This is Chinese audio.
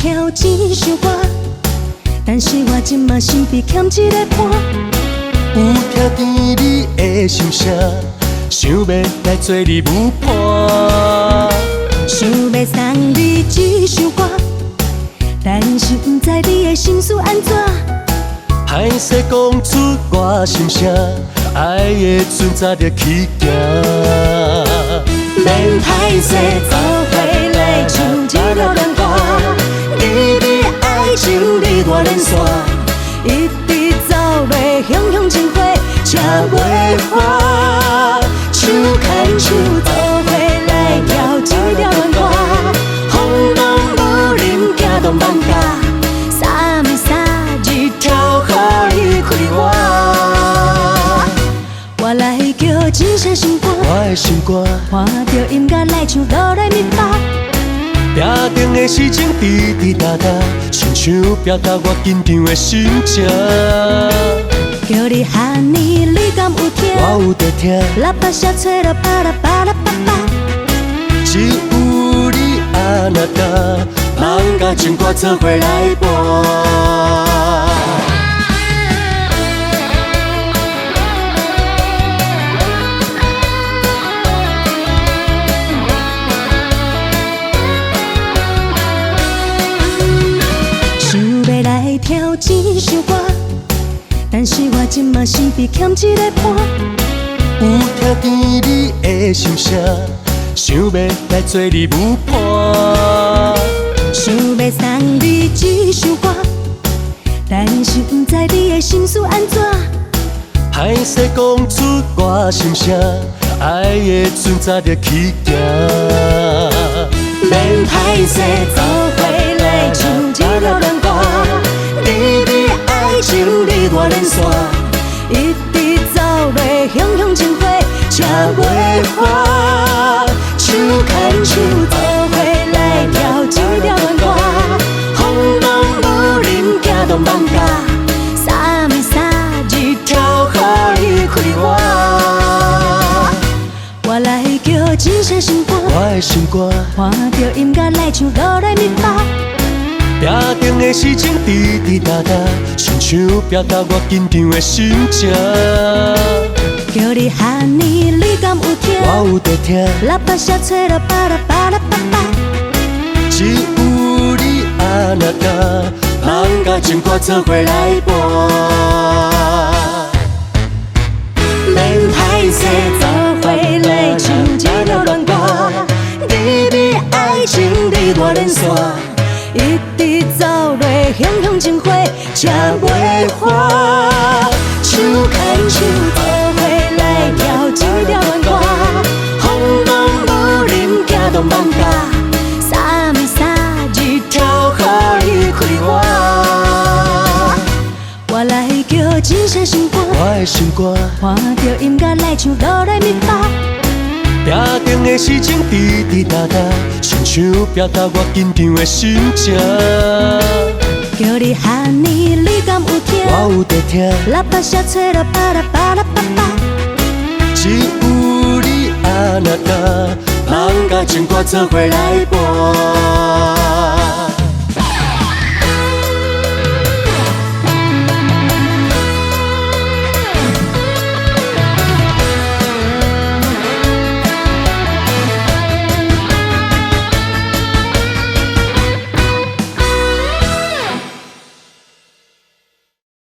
跳一首歌，但是我今嘛身边欠一个伴。有听见你的心声，想要来做你舞伴。想要送你一首歌，但是不知你的心思安怎。歹势讲出我心声，爱的船早就起行。免歹势做伙来唱一条恋歌，你的爱像日月连线，一直走落乡乡情花，车袂花，手牵手做伙来跳一条恋歌，风浪无人行动放假，三暝三日跳予你开我。我来叫真声心肝，我的心肝，看着音乐来唱哆来咪发。定定的时钟滴滴答答，亲像表达我紧张的心情。叫你喊你，你敢有听？我有在听，喇叭声吹了巴拉巴拉巴巴。只有你安那搭，人甲情歌做伙来伴。跳一首歌，但是我今嘛身边欠一个伴。有听见你的心声，想要来做你舞伴。想要送你一首歌，但是不知你的心思安怎。歹势讲出我心声，爱的船早就起行。免歹势做伙来唱一条恋歌。你的爱像日月连线，一直走落乡乡情花，车袂花，手牵手做伙来跳一条恋歌，风浪无人行动放假，三暝三日跳予你开我。我来叫真声心肝，我的心肝，看着音乐来唱哆来咪发。定定的时钟滴滴答答，亲像表达我紧张的心情。叫你喊你，你敢有听？我有在听，喇叭声吹了巴拉巴拉巴巴。只有你安那搭，人甲情歌做伙来伴。免歹势做伙来唱一条恋歌，你的爱像日月连线，一直走落乡乡情花，车袂花，手牵手做伙来跳一条恋歌，风浪无人行动放假，三暝三日跳予你开我。我来叫真声心肝，我的心肝，看着音乐来唱哆来咪发。定定的时钟滴滴答答，亲像表达我紧张的心情。叫你喊你，你敢有听？我有在听，喇叭声吹了巴拉巴拉巴巴。只有你安那搭，人甲情歌做伙来伴。